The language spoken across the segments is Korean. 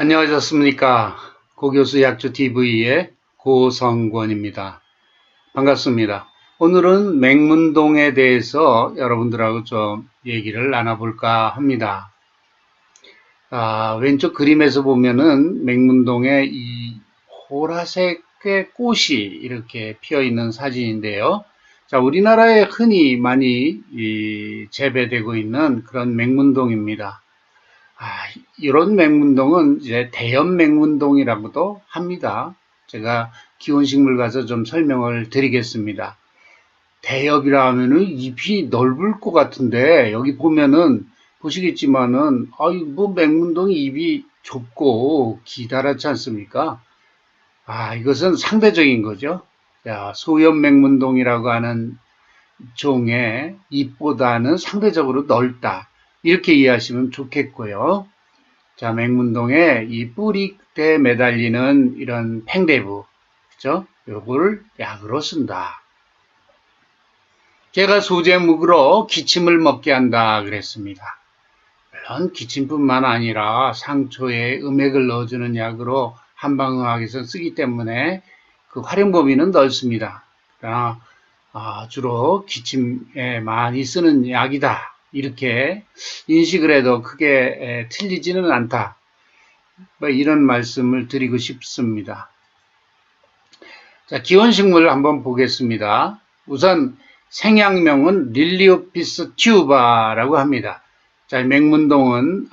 안녕하셨습니까? 고교수 약주TV의 고성권입니다. 반갑습니다. 오늘은 맹문동에 대해서 여러분들하고 좀 얘기를 나눠볼까 합니다. 왼쪽 그림에서 보면은 맹문동에 이 보라색의 꽃이 이렇게 피어 있는 사진인데요. 자, 우리나라에 흔히 많이 재배되고 있는 그런 맹문동입니다. 이런 맹문동은 이제 대엽 맹문동이라고도 합니다. 제가 기원식물 가서 좀 설명을 드리겠습니다. 대엽이라 하면은 잎이 넓을 것 같은데 여기 보면은 보시겠지만은 뭐 맹문동이 잎이 좁고 기다랗지 않습니까? 이것은 상대적인 거죠. 자, 소엽 맹문동이라고 하는 종의 잎보다는 상대적으로 넓다. 이렇게 이해하시면 좋겠고요. 자, 맹문동에 이 뿌리 끝에 매달리는 이런 팽대부, 그죠? 요걸 약으로 쓴다. 제가 소제묵으로 기침을 먹게 한다 그랬습니다. 물론 기침뿐만 아니라 상초에 음액을 넣어주는 약으로 한방의학에서 쓰기 때문에 그 활용 범위는 넓습니다. 그러나 주로 기침에 많이 쓰는 약이다. 이렇게 인식을 해도 크게 틀리지는 않다. 뭐 이런 말씀을 드리고 싶습니다. 자, 기원식물을 한번 보겠습니다. 우선 생약명은 릴리오피스 튜바라고 합니다. 자, 맹문동은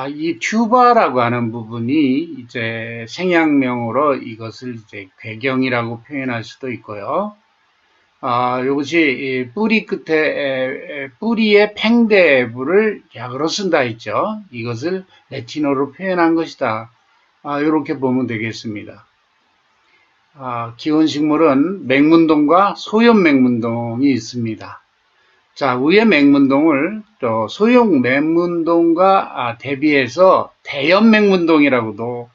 이 튜바라고 하는 부분이 이제 생약명으로 이것을 이제 괴경이라고 표현할 수도 있고요. 이것이 뿌리 끝에 뿌리의 팽대부를 약으로 쓴다 했죠. 이것을 레티노로 표현한 것이다. 이렇게 보면 되겠습니다. 기원식물은 맹문동과 소엽 맹문동이 있습니다. 자, 위의 맹문동을 또 소엽 맹문동과 대비해서 대엽 맹문동이라고도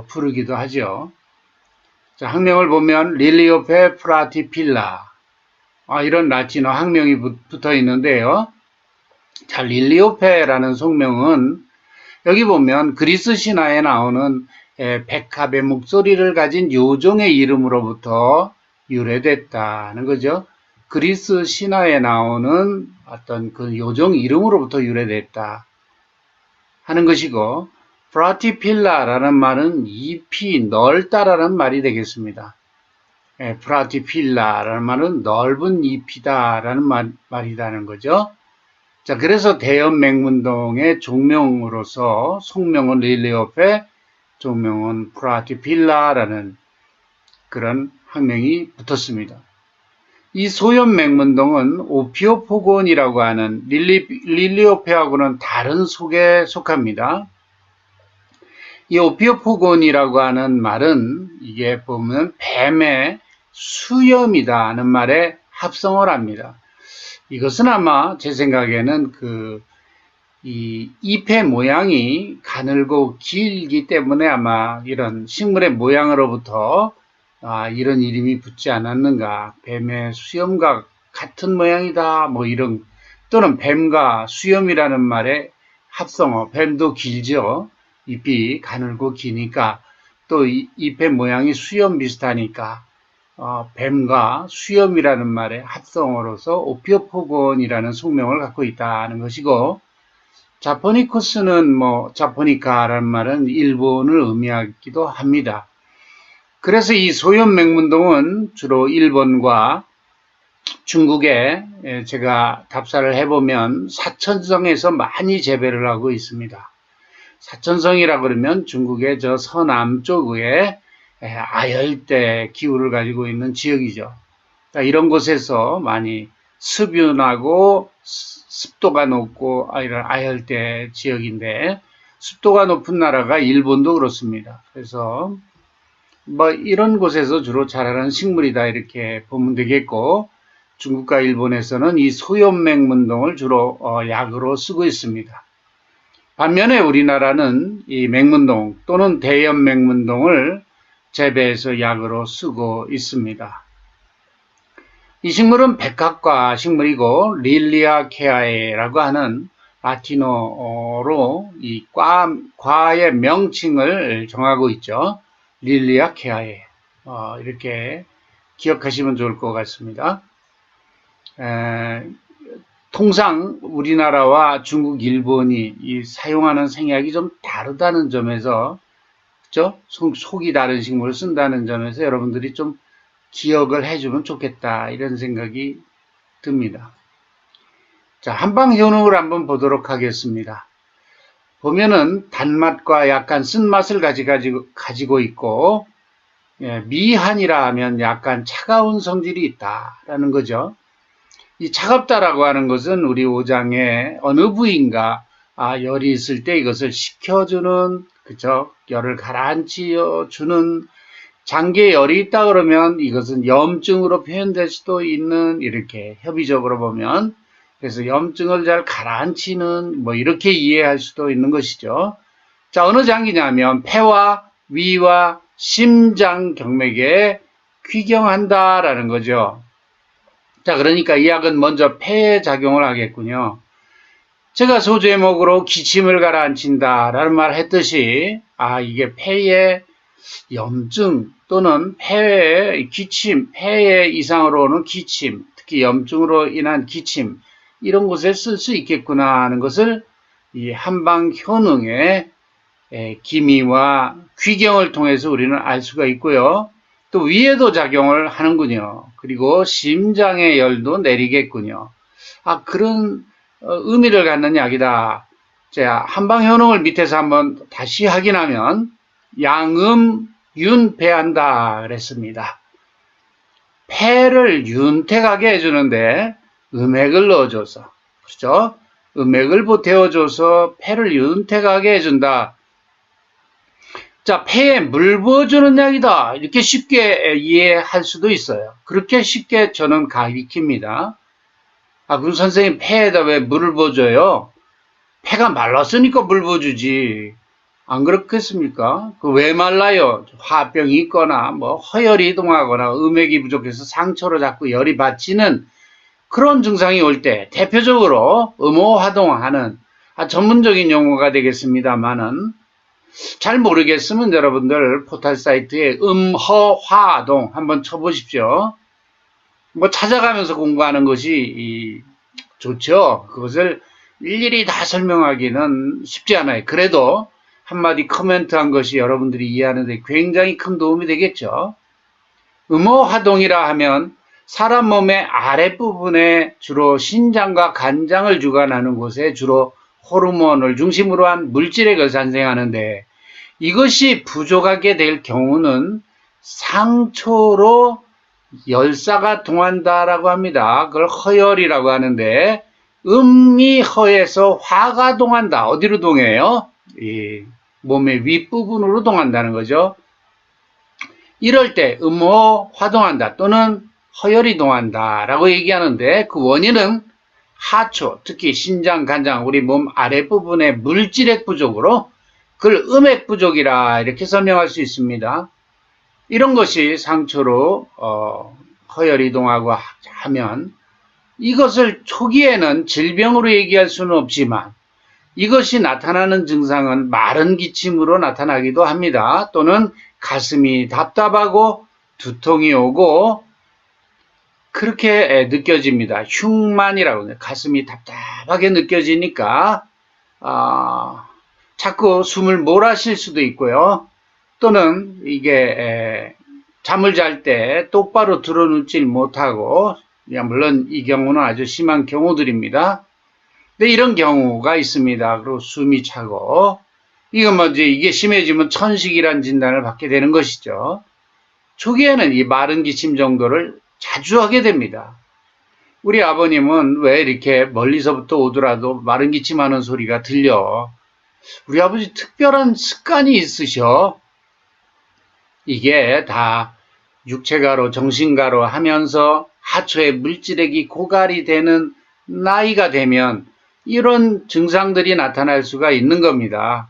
부르기도 하죠. 자, 학명을 보면 릴리오페 프라티필라 이런 라틴어 학명이 붙어 있는데요. 자, 릴리오페라는 속명은 여기 보면 그리스 신화에 나오는 백합의 목소리를 가진 요종의 이름으로부터 유래됐다는 거죠. 그리스 신화에 나오는 어떤 그 요종 이름으로부터 유래됐다 하는 것이고, 프라티필라라는 말은 잎이 넓다라는 말이 되겠습니다. 프라티필라라는 말은 넓은 잎이다라는 말이라는 거죠. 자, 그래서 대엽 맹문동의 종명으로서 속명은 릴리오페, 종명은 프라티필라라는 그런 학명이 붙었습니다. 이 소엽 맹문동은 오피오포곤이라고 하는 릴리오페하고는 다른 속에 속합니다. 이 오피오포곤이라고 하는 말은 이게 보면 뱀의 수염이다는 말에 합성을 합니다. 이것은 아마 제 생각에는 이 잎의 모양이 가늘고 길기 때문에 아마 이런 식물의 모양으로부터 이런 이름이 붙지 않았는가. 뱀의 수염과 같은 모양이다. 뭐 이런, 또는 뱀과 수염이라는 말의 합성어. 뱀도 길죠. 잎이 가늘고 기니까 또 잎의 모양이 수염 비슷하니까 뱀과 수염이라는 말의 합성어로서 오피오포곤이라는 속명을 갖고 있다는 것이고, 자포니쿠스는 자포니카라는 말은 일본을 의미하기도 합니다. 그래서 이 소엽 맹문동은 주로 일본과 중국에 제가 답사를 해보면 사천성에서 많이 재배를 하고 있습니다. 사천성이라 그러면 중국의 저 서남쪽에 아열대 기후를 가지고 있는 지역이죠. 이런 곳에서 많이 습윤하고 습도가 높고 이런 아열대 지역인데, 습도가 높은 나라가 일본도 그렇습니다. 그래서 이런 곳에서 주로 자라는 식물이다 이렇게 보면 되겠고, 중국과 일본에서는 이 소엽 맹문동을 주로 약으로 쓰고 있습니다. 반면에 우리나라는 이 맹문동 또는 대엽 맹문동을 재배해서 약으로 쓰고 있습니다. 이 식물은 백합과 식물이고 릴리아케아에라고 하는 라틴어로 이 과의 명칭을 정하고 있죠. 릴리아케아에. 이렇게 기억하시면 좋을 것 같습니다. 통상 우리나라와 중국, 일본이 이 사용하는 생약이 좀 다르다는 점에서, 그죠? 속이 다른 식물을 쓴다는 점에서 여러분들이 좀 기억을 해주면 좋겠다, 이런 생각이 듭니다. 자, 한방 효능을 한번 보도록 하겠습니다. 보면은 단맛과 약간 쓴맛을 가지고 있고, 미한이라 하면 약간 차가운 성질이 있다라는 거죠. 이 차갑다라고 하는 것은 우리 오장의 어느 부위인가 열이 있을 때 이것을 식혀주는, 그죠? 열을 가라앉혀주는 장기에 열이 있다 그러면 이것은 염증으로 표현될 수도 있는, 이렇게 협의적으로 보면, 그래서 염증을 잘 가라앉히는, 뭐 이렇게 이해할 수도 있는 것이죠. 자, 어느 장기냐면 폐와 위와 심장 경맥에 귀경한다라는 거죠. 자, 그러니까 이 약은 먼저 폐에 작용을 하겠군요. 제가 소제목으로 기침을 가라앉힌다라는 말을 했듯이, 이게 폐에 염증 또는 폐의 기침, 폐의 이상으로 오는 기침, 특히 염증으로 인한 기침, 이런 곳에 쓸 수 있겠구나 하는 것을 이 한방 효능의 기미와 귀경을 통해서 우리는 알 수가 있고요. 또 위에도 작용을 하는군요. 그리고 심장의 열도 내리겠군요. 그런 의미를 갖는 약이다. 자, 한방 효능을 밑에서 한번 다시 확인하면 양음 윤폐한다 그랬습니다. 폐를 윤택하게 해주는데 음액을 넣어줘서, 그렇죠? 음액을 보태어줘서 폐를 윤택하게 해준다. 자, 폐에 물 부어주는 약이다. 이렇게 쉽게 이해할 수도 있어요. 그렇게 쉽게 저는 가리킵니다. 그럼 선생님, 폐에다 왜 물을 부어줘요? 폐가 말랐으니까 물 부어주지. 안 그렇겠습니까? 왜 말라요? 화병이 있거나, 뭐, 허열이 이동하거나, 음액이 부족해서 상처로 자꾸 열이 받치는 그런 증상이 올 때, 대표적으로 음호화동하는, 전문적인 용어가 되겠습니다만은, 잘 모르겠으면 여러분들 포털 사이트에 음허화동 한번 쳐보십시오. 뭐 찾아가면서 공부하는 것이 좋죠. 그것을 일일이 다 설명하기는 쉽지 않아요. 그래도 한마디 코멘트한 것이 여러분들이 이해하는데 굉장히 큰 도움이 되겠죠. 음호화동이라 하면 사람 몸의 아랫부분에 주로 신장과 간장을 주관하는 곳에 주로 호르몬을 중심으로 한 물질액을 산생하는데, 이것이 부족하게 될 경우는 상초로 열사가 동한다라고 합니다. 그걸 허열이라고 하는데, 음이 허해서 화가 동한다. 어디로 동해요? 이 몸의 윗부분으로 동한다는 거죠. 이럴 때 음호 화동한다 또는 허열이 동한다 라고 얘기하는데, 그 원인은 하초, 특히 신장, 간장, 우리 몸 아랫부분의 물질액 부족으로, 그걸 음액 부족이라 이렇게 설명할 수 있습니다. 이런 것이 상초로 허열이 이동하고 하면, 이것을 초기에는 질병으로 얘기할 수는 없지만 이것이 나타나는 증상은 마른 기침으로 나타나기도 합니다. 또는 가슴이 답답하고 두통이 오고 그렇게 느껴집니다. 흉만이라고 해요. 가슴이 답답하게 느껴지니까 자꾸 숨을 몰아쉴 수도 있고요. 또는 이게 잠을 잘 때 똑바로 들어눕질 못하고, 물론 이 경우는 아주 심한 경우들입니다. 근데 이런 경우가 있습니다. 그리고 숨이 차고, 이건 먼저 이게 심해지면 천식이란 진단을 받게 되는 것이죠. 초기에는 이 마른 기침 정도를 자주 하게 됩니다. 우리 아버님은 왜 이렇게 멀리서부터 오더라도 마른 기침하는 소리가 들려? 우리 아버지 특별한 습관이 있으셔. 이게 다 육체가로 정신가로 하면서 하초의 물질액이 고갈이 되는 나이가 되면 이런 증상들이 나타날 수가 있는 겁니다.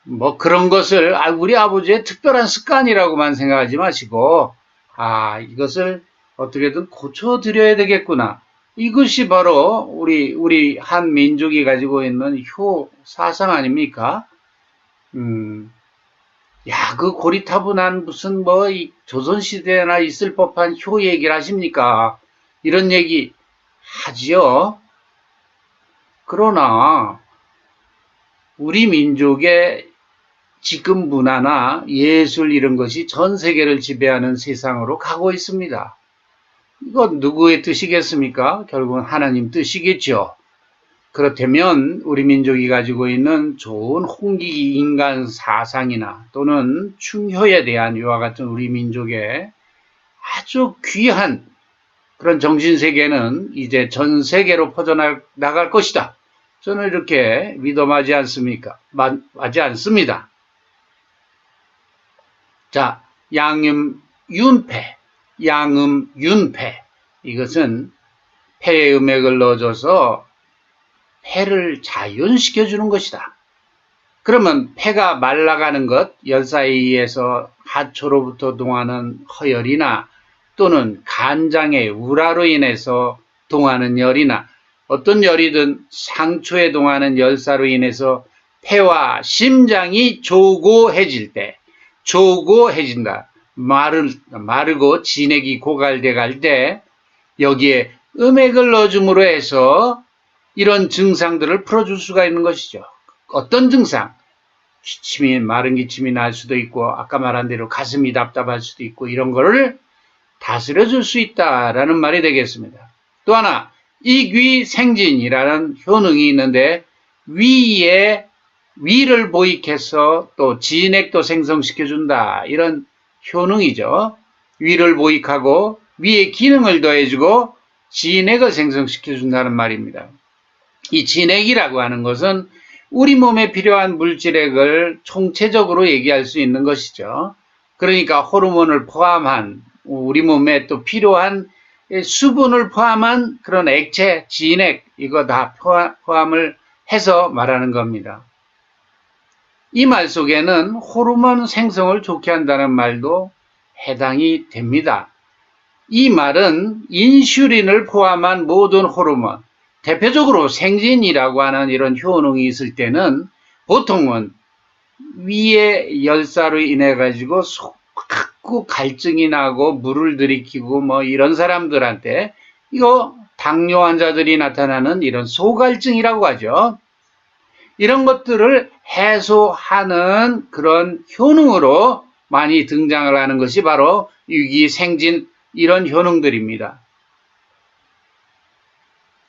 뭐 그런 것을 우리 아버지의 특별한 습관이라고만 생각하지 마시고, 이것을 어떻게든 고쳐드려야 되겠구나. 이것이 바로 우리 한 민족이 가지고 있는 효 사상 아닙니까? 그 고리타분한 무슨 이 조선시대나 있을 법한 효 얘기를 하십니까? 이런 얘기 하지요. 그러나 우리 민족의 지금 문화나 예술 이런 것이 전 세계를 지배하는 세상으로 가고 있습니다. 이건 누구의 뜻이겠습니까? 결국은 하나님 뜻이겠죠. 그렇다면 우리 민족이 가지고 있는 좋은 홍기 인간 사상이나 또는 충효에 대한 이와 같은 우리 민족의 아주 귀한 그런 정신세계는 이제 전 세계로 퍼져나갈 것이다. 저는 이렇게 믿음하지 않습니까? 하지 않습니다. 자, 양음윤패. 이것은 폐에 음액을 넣어줘서 폐를 자연시켜주는 것이다. 그러면 폐가 말라가는 것, 열사에 의해서 하초로부터 동하는 허열이나 또는 간장의 우라로 인해서 동하는 열이나 어떤 열이든 상초에 동하는 열사로 인해서 폐와 심장이 조고해진다. 마르고 진액이 고갈돼 갈 때 여기에 음액을 넣어줌으로 해서 이런 증상들을 풀어줄 수가 있는 것이죠. 어떤 증상? 마른 기침이 날 수도 있고 아까 말한 대로 가슴이 답답할 수도 있고 이런 거를 다스려줄 수 있다라는 말이 되겠습니다. 또 하나 이귀생진이라는 효능이 있는데 위를 보익해서 또 진액도 생성시켜준다 이런 효능이죠. 위를 보익하고 위의 기능을 더해주고 진액을 생성시켜준다는 말입니다. 이 진액이라고 하는 것은 우리 몸에 필요한 물질액을 총체적으로 얘기할 수 있는 것이죠. 그러니까 호르몬을 포함한 우리 몸에 또 필요한 수분을 포함한 그런 액체, 진액 이거 다 포함을 해서 말하는 겁니다. 이 말 속에는 호르몬 생성을 좋게 한다는 말도 해당이 됩니다. 이 말은 인슐린을 포함한 모든 호르몬, 대표적으로 생진이라고 하는 이런 효능이 있을 때는 보통은 위의 열사로 인해 가지고 자꾸 갈증이 나고 물을 들이키고 이런 사람들한테 이거 당뇨 환자들이 나타나는 이런 소갈증이라고 하죠. 이런 것들을 해소하는 그런 효능으로 많이 등장을 하는 것이 바로 유기생진 이런 효능들입니다.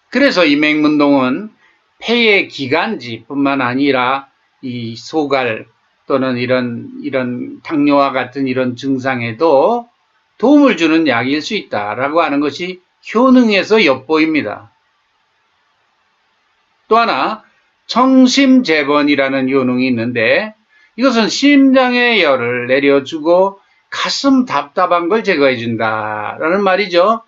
그래서 이 맹문동은 폐의 기관지뿐만 아니라 이 소갈 또는 이런 당뇨와 같은 이런 증상에도 도움을 주는 약일 수 있다라고 하는 것이 효능에서 엿보입니다. 또 하나 청심재번이라는 효능이 있는데 이것은 심장의 열을 내려주고 가슴 답답한 걸 제거해 준다라는 말이죠.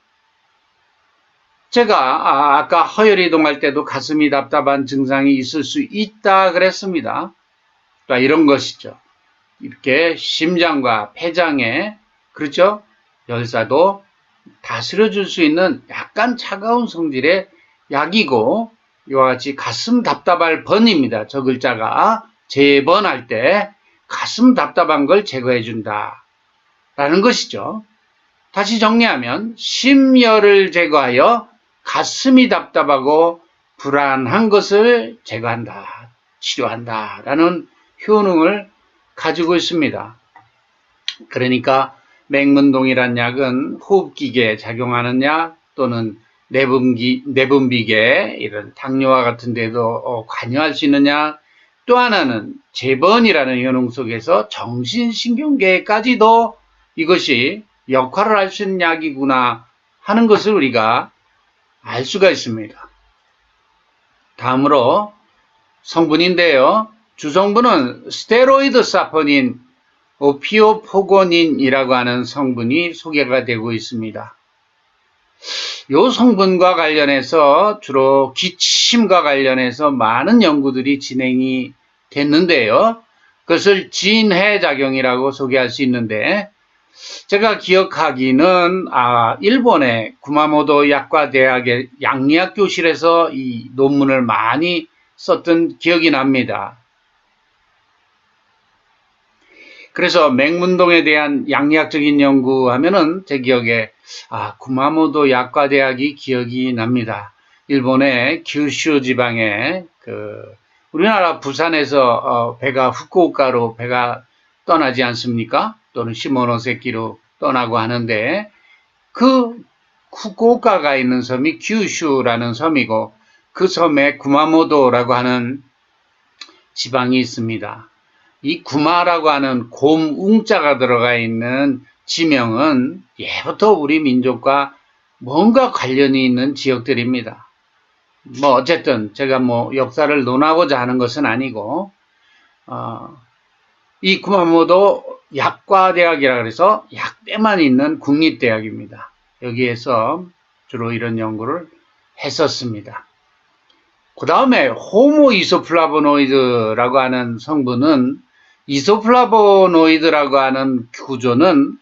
제가 아까 허혈 이동할 때도 가슴이 답답한 증상이 있을 수 있다 그랬습니다. 이런 것이죠. 이렇게 심장과 폐장에 그렇죠? 열사도 다스려 줄 수 있는 약간 차가운 성질의 약이고 이와 같이 가슴 답답할 번입니다. 저 글자가 재번할 때 가슴 답답한 걸 제거해 준다 라는 것이죠. 다시 정리하면 심열을 제거하여 가슴이 답답하고 불안한 것을 제거한다, 치료한다 라는 효능을 가지고 있습니다. 그러니까 맹문동이란 약은 호흡기계에 작용하는 약 또는 내분비계 이런 당뇨와 같은 데도 관여할 수 있는 약, 또 하나는 재번이라는 효능 속에서 정신신경계까지도 이것이 역할을 할 수 있는 약이구나 하는 것을 우리가 알 수가 있습니다. 다음으로 성분인데요. 주성분은 스테로이드 사포닌, 오피오포고닌이라고 하는 성분이 소개가 되고 있습니다. 이 성분과 관련해서 주로 기침과 관련해서 많은 연구들이 진행이 됐는데요. 그것을 진해작용이라고 소개할 수 있는데 제가 기억하기는 일본의 구마모토 약과대학의 양리학 교실에서 이 논문을 많이 썼던 기억이 납니다. 그래서 맹문동에 대한 양리학적인 연구하면은 제 기억에 구마모토 약과대학이 기억이 납니다. 일본의 규슈 지방에 우리나라 부산에서 배가 후쿠오카로 배가 떠나지 않습니까? 또는 시모노세키로 떠나고 하는데 그 후쿠오카가 있는 섬이 규슈라는 섬이고 그 섬에 구마모토라고 하는 지방이 있습니다. 이 구마라고 하는 곰 웅자가 들어가 있는 지명은 예부터 우리 민족과 뭔가 관련이 있는 지역들입니다. 어쨌든 제가 역사를 논하고자 하는 것은 아니고 이 구마모토 약과대학이라 그래서 약대만 있는 국립대학입니다. 여기에서 주로 이런 연구를 했었습니다. 그 다음에 호모 이소플라보노이드라고 하는 성분은 이소플라보노이드라고 하는 구조는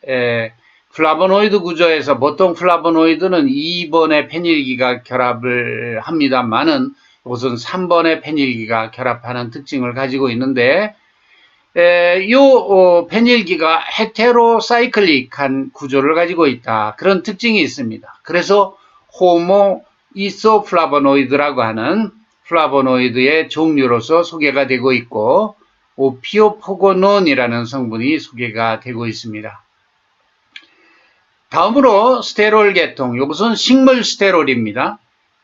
플라보노이드 구조에서 보통 플라보노이드는 2번의 페닐기가 결합을 합니다만은 이것은 3번의 페닐기가 결합하는 특징을 가지고 있는데 이 페닐기가 헤테로사이클릭한 구조를 가지고 있다. 그런 특징이 있습니다. 그래서 호모 이소플라보노이드라고 하는 플라보노이드의 종류로서 소개가 되고 있고 오피오포고논이라는 성분이 소개가 되고 있습니다. 다음으로 스테롤 계통, 이것은 식물 스테롤입니다.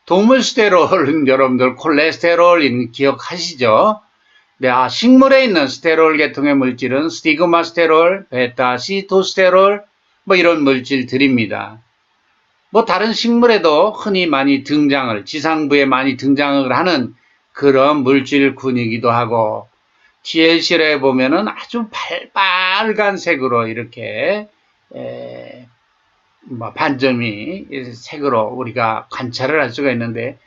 동물 스테롤은 여러분들 콜레스테롤인 기억하시죠? 네, 식물에 있는 스테롤 계통의 물질은 스티그마스테롤, 베타시토스테롤 이런 물질들입니다. 다른 식물에도 흔히 많이 등장을, 지상부에 많이 등장을 하는 그런 물질군이기도 하고 TLC에 보면은 아주 빨간색으로 이렇게 반점이 색으로 우리가 관찰을 할 수가 있는데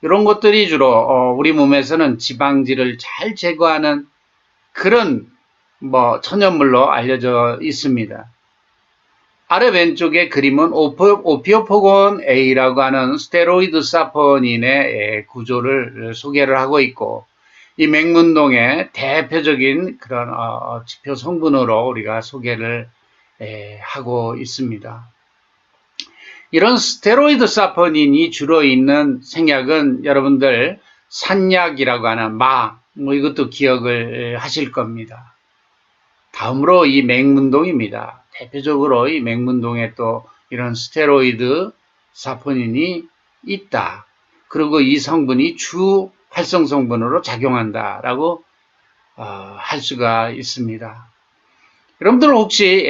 이런 것들이 주로 우리 몸에서는 지방질을 잘 제거하는 그런 천연물로 알려져 있습니다. 아래 왼쪽의 그림은 오피오포곤 A라고 하는 스테로이드 사포닌의 구조를 소개를 하고 있고 이 맹문동의 대표적인 그런 지표 성분으로 우리가 소개를 하고 있습니다. 이런 스테로이드 사포닌이 주로 있는 생약은 여러분들 산약이라고 하는 이것도 기억을 하실 겁니다. 다음으로 이 맹문동입니다. 대표적으로 이 맹문동에 또 이런 스테로이드 사포닌이 있다. 그리고 이 성분이 주 활성 성분으로 작용한다라고 할 수가 있습니다. 여러분들 혹시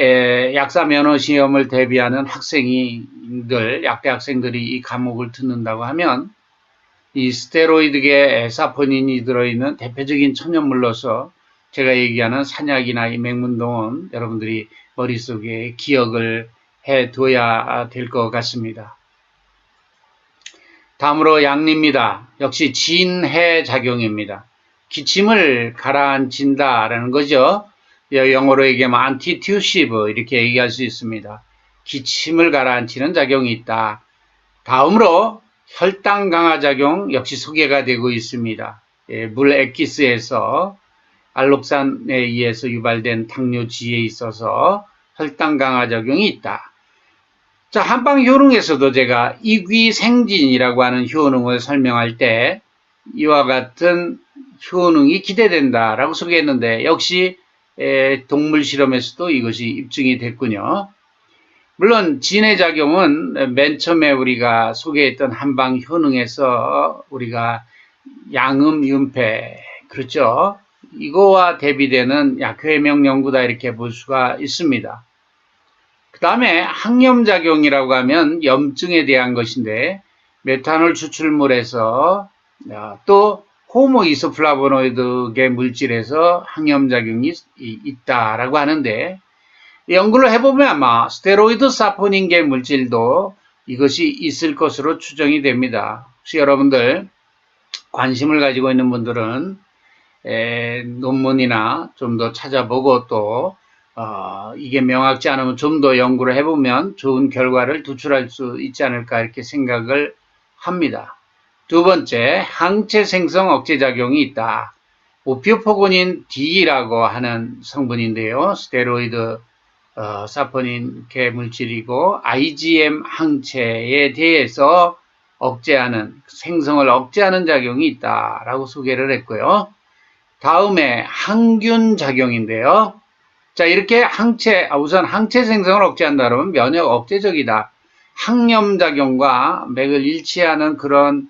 약사 면허 시험을 대비하는 약대 학생들이 이 과목을 듣는다고 하면 이 스테로이드계 사포닌이 들어있는 대표적인 천연물로서 제가 얘기하는 산약이나 이 맹문동은 여러분들이 머릿속에 기억을 해둬야 될 것 같습니다. 다음으로 양리입니다. 역시 진해 작용입니다. 기침을 가라앉힌다라는 거죠. 영어로 얘기하면 안티튜시브 이렇게 얘기할 수 있습니다. 기침을 가라앉히는 작용이 있다. 다음으로 혈당 강화 작용 역시 소개가 되고 있습니다. 물 액기스에서 알록산에 의해서 유발된 당뇨지에 있어서 혈당 강화 작용이 있다. 자, 한방 효능에서도 제가 이귀생진이라고 하는 효능을 설명할 때 이와 같은 효능이 기대된다라고 소개했는데 역시 동물 실험에서도 이것이 입증이 됐군요. 물론 진해작용은 맨 처음에 우리가 소개했던 한방 효능에서 우리가 양음윤폐, 그렇죠? 이거와 대비되는 약효해명 연구다 이렇게 볼 수가 있습니다. 그 다음에 항염작용이라고 하면 염증에 대한 것인데 메탄올 추출물에서 또 호모 이소플라보노이드계 물질에서 항염작용이 있다라고 하는데 연구를 해보면 아마 스테로이드 사포닌계 물질도 이것이 있을 것으로 추정이 됩니다. 혹시 여러분들 관심을 가지고 있는 분들은 논문이나 좀 더 찾아보고 또 이게 명확지 않으면 좀 더 연구를 해보면 좋은 결과를 도출할 수 있지 않을까 이렇게 생각을 합니다. 두 번째, 항체 생성 억제 작용이 있다. 오피오포고닌 D라고 하는 성분인데요. 스테로이드 사포닌계 물질이고 IgM 항체에 대해서 생성을 억제하는 작용이 있다라고 소개를 했고요. 다음에 항균 작용인데요. 자, 이렇게 우선 항체 생성을 억제한다 그러면 면역 억제적이다. 항염 작용과 맥을 일치하는 그런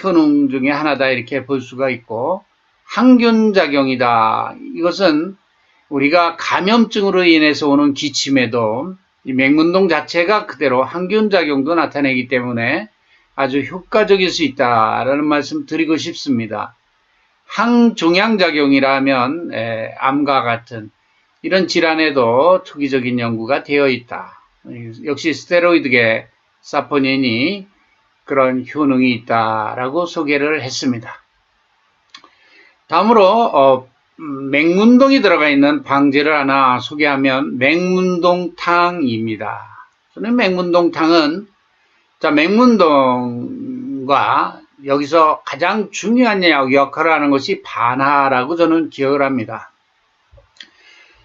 효능 중에 하나다 이렇게 볼 수가 있고, 항균 작용이다. 이것은 우리가 감염증으로 인해서 오는 기침에도 이 맹문동 자체가 그대로 항균 작용도 나타내기 때문에 아주 효과적일 수 있다라는 말씀 드리고 싶습니다. 항종양 작용이라면 암과 같은 이런 질환에도 투기적인 연구가 되어 있다. 역시 스테로이드계 사포닌이 그런 효능이 있다라고 소개를 했습니다. 다음으로 맹문동이 들어가 있는 방제를 하나 소개하면 맹문동탕입니다. 저는 맹문동탕은 맹문동과 여기서 가장 중요한 역할을 하는 것이 반하라고 저는 기억을 합니다.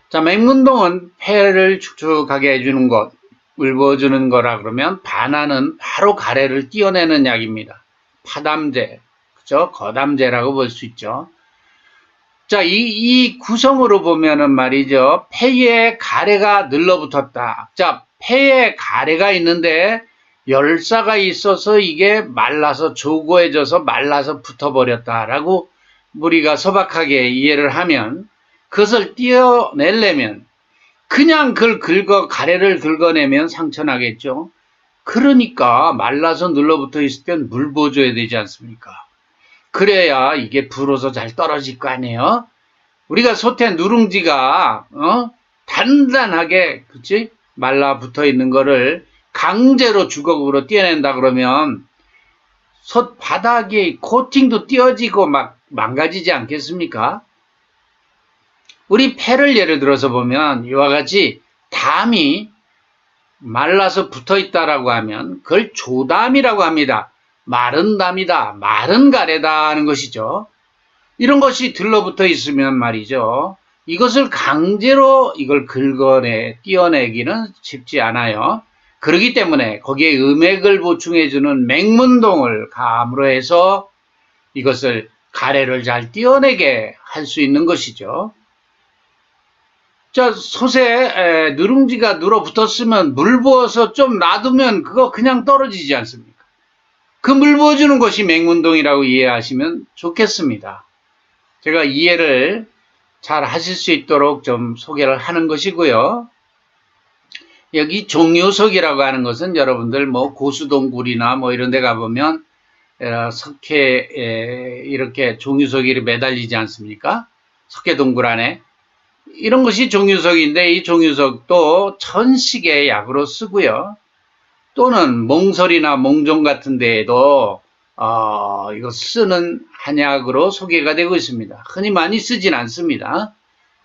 자, 맹문동은 폐를 축축하게 해주는 것, 울부어주는 거라 그러면 반하는 바로 가래를 띄어내는 약입니다. 파담제, 그죠? 거담제라고 볼 수 있죠. 자, 이 구성으로 보면은 말이죠. 폐에 가래가 늘러붙었다. 자, 폐에 가래가 있는데 열사가 있어서 이게 말라서 조고해져서 말라서 붙어버렸다라고 우리가 소박하게 이해를 하면 그것을 띄어내려면 그냥 가래를 긁어내면 상처나겠죠. 그러니까 말라서 눌러붙어 있을 땐 물 부어줘야 되지 않습니까? 그래야 이게 불어서 잘 떨어질 거 아니에요? 우리가 솥에 누룽지가 단단하게 그치? 말라붙어 있는 거를 강제로 주걱으로 떼어낸다 그러면 솥 바닥에 코팅도 띄어지고 막 망가지지 않겠습니까? 우리 폐를 예를 들어서 보면 이와 같이 담이 말라서 붙어 있다라고 하면 그걸 조담이라고 합니다. 마른 담이다, 마른 가래다 하는 것이죠. 이런 것이 들러붙어 있으면 말이죠. 이것을 강제로 이걸 띄어내기는 쉽지 않아요. 그렇기 때문에 거기에 음액을 보충해주는 맹문동을 감으로 해서 이것을 가래를 잘 띄어내게 할 수 있는 것이죠. 자, 솥에 누룽지가 눌어붙었으면 물 부어서 좀 놔두면 그거 그냥 떨어지지 않습니까? 그 물 부어주는 것이 맹문동이라고 이해하시면 좋겠습니다. 제가 이해를 잘 하실 수 있도록 좀 소개를 하는 것이고요. 여기 종유석이라고 하는 것은 여러분들 고수동굴이나 이런 데 가보면 석회 이렇게 종유석이 매달리지 않습니까? 석회동굴 안에. 이런 것이 종유석인데 이 종유석도 천식의 약으로 쓰고요. 또는 몽설이나 몽종 같은 데에도 이거 쓰는 한약으로 소개가 되고 있습니다. 흔히 많이 쓰진 않습니다.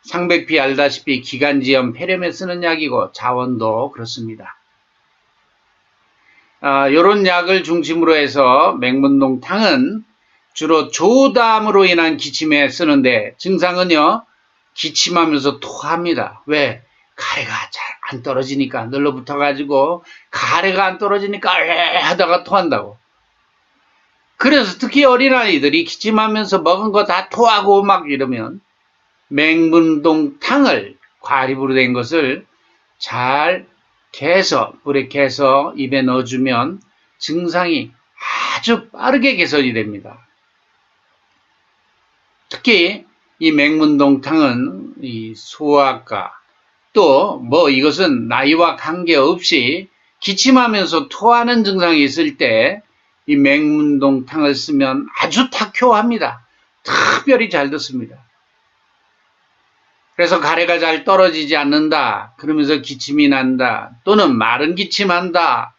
상백피 알다시피 기관지염, 폐렴에 쓰는 약이고 자원도 그렇습니다. 이런 약을 중심으로 해서 맹문동탕은 주로 조담으로 인한 기침에 쓰는데 증상은요. 기침하면서 토합니다. 왜? 가래가 잘 안 떨어지니까 늘러붙어가지고 가래가 안 떨어지니까 하다가 토한다고. 그래서 특히 어린아이들이 기침하면서 먹은 거 다 토하고 막 이러면 맹문동탕을 과립으로 된 것을 잘 물에 개서 입에 넣어주면 증상이 아주 빠르게 개선이 됩니다. 특히 이 맹문동탕은 이 소아과 또 이것은 나이와 관계없이 기침하면서 토하는 증상이 있을 때 이 맹문동탕을 쓰면 아주 탁효합니다. 특별히 잘 듣습니다. 그래서 가래가 잘 떨어지지 않는다. 그러면서 기침이 난다. 또는 마른 기침한다.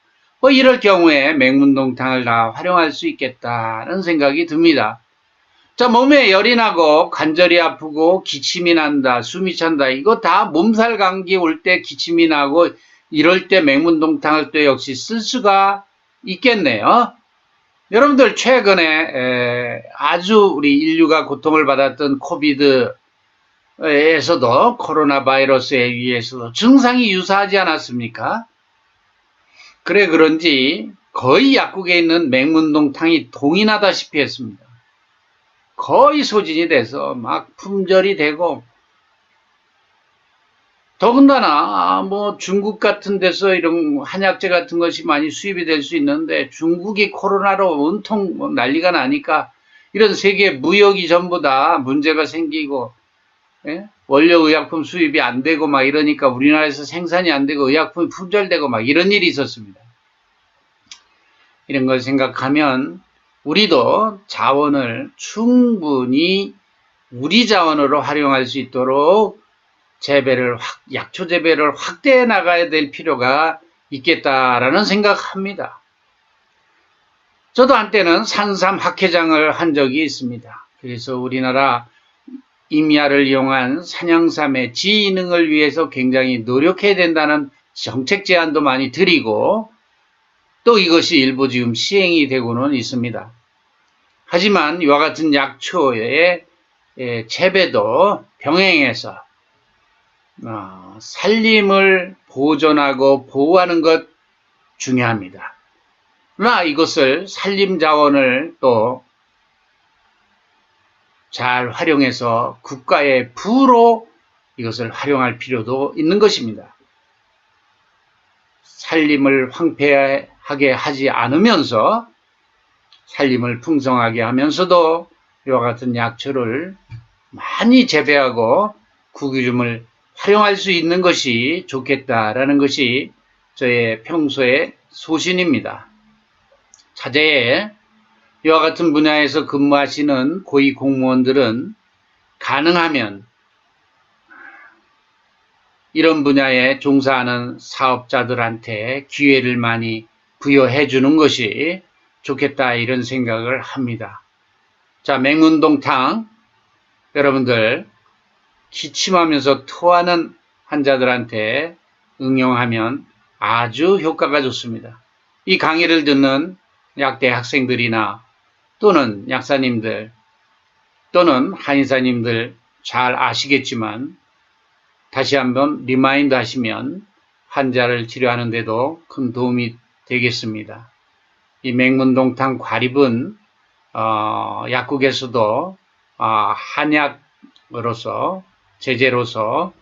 이럴 경우에 맹문동탕을 다 활용할 수 있겠다는 생각이 듭니다. 자, 몸에 열이 나고 관절이 아프고 기침이 난다, 숨이 찬다. 이거 다 몸살 감기 올 때 기침이 나고 이럴 때 맹문동탕을 또 역시 쓸 수가 있겠네요. 여러분들 최근에 아주 우리 인류가 고통을 받았던 코비드에서도 코로나 바이러스에 의해서도 증상이 유사하지 않았습니까? 그래 그런지 거의 약국에 있는 맹문동탕이 동인하다시피 했습니다. 거의 소진이 돼서 막 품절이 되고, 더군다나 뭐 중국 같은 데서 이런 한약재 같은 것이 많이 수입이 될 수 있는데 중국이 코로나로 온통 난리가 나니까 이런 세계 무역이 전부 다 문제가 생기고, 예? 원료 의약품 수입이 안 되고 막 이러니까 우리나라에서 생산이 안 되고 의약품이 품절되고 막 이런 일이 있었습니다. 이런 걸 생각하면 우리도 자원을 충분히 우리 자원으로 활용할 수 있도록 약초 재배를 확대해 나가야 될 필요가 있겠다라는 생각합니다. 저도 한때는 산삼 학회장을 한 적이 있습니다. 그래서 우리나라 임야를 이용한 산양삼의 지능을 위해서 굉장히 노력해야 된다는 정책 제안도 많이 드리고, 또 이것이 일부 지금 시행이 되고는 있습니다. 하지만 이와 같은 약초의 재배도 병행해서 산림을 보존하고 보호하는 것 중요합니다. 그러나 이것을 산림 자원을 또 잘 활용해서 국가의 부로 이것을 활용할 필요도 있는 것입니다. 산림을 황폐하게 하지 않으면서 산림을 풍성하게 하면서도 이와 같은 약초를 많이 재배하고 구기름을 활용할 수 있는 것이 좋겠다라는 것이 저의 평소의 소신입니다. 차제에 이와 같은 분야에서 근무하시는 고위 공무원들은 가능하면 이런 분야에 종사하는 사업자들한테 기회를 많이 부여해 주는 것이 좋겠다 이런 생각을 합니다. 자, 맹문동탕 여러분들 기침하면서 토하는 환자들한테 응용하면 아주 효과가 좋습니다. 이 강의를 듣는 약대 학생들이나 또는 약사님들 또는 한의사님들 잘 아시겠지만 다시 한번 리마인드 하시면 환자를 치료하는 데도 큰 도움이 되겠습니다. 이 맹문동탕 과립은 약국에서도 한약으로서 제재로서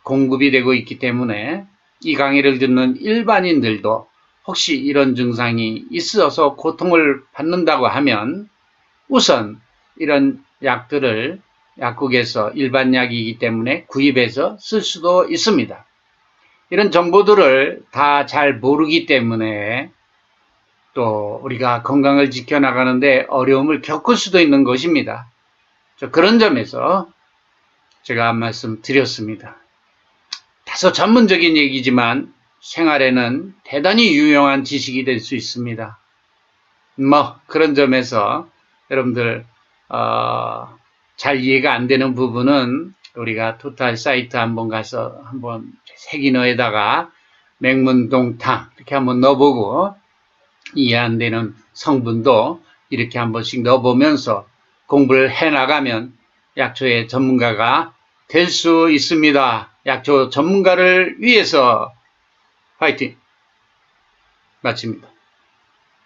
공급이 되고 있기 때문에 이 강의를 듣는 일반인들도 혹시 이런 증상이 있어서 고통을 받는다고 하면 우선 이런 약들을 약국에서 일반약이기 때문에 구입해서 쓸 수도 있습니다. 이런 정보들을 다 잘 모르기 때문에 또 우리가 건강을 지켜나가는데 어려움을 겪을 수도 있는 것입니다. 그런 점에서 제가 한 말씀 드렸습니다. 다소 전문적인 얘기지만 생활에는 대단히 유용한 지식이 될 수 있습니다. 그런 점에서 여러분들 잘 이해가 안 되는 부분은 우리가 토탈 사이트 한번 가서 한번 색인어에다가 맹문동탕 이렇게 한번 넣어보고 이해 안 되는 성분도 이렇게 한 번씩 넣어보면서 공부를 해나가면 약초의 전문가가 될 수 있습니다. 약초 전문가를 위해서 화이팅! 마칩니다.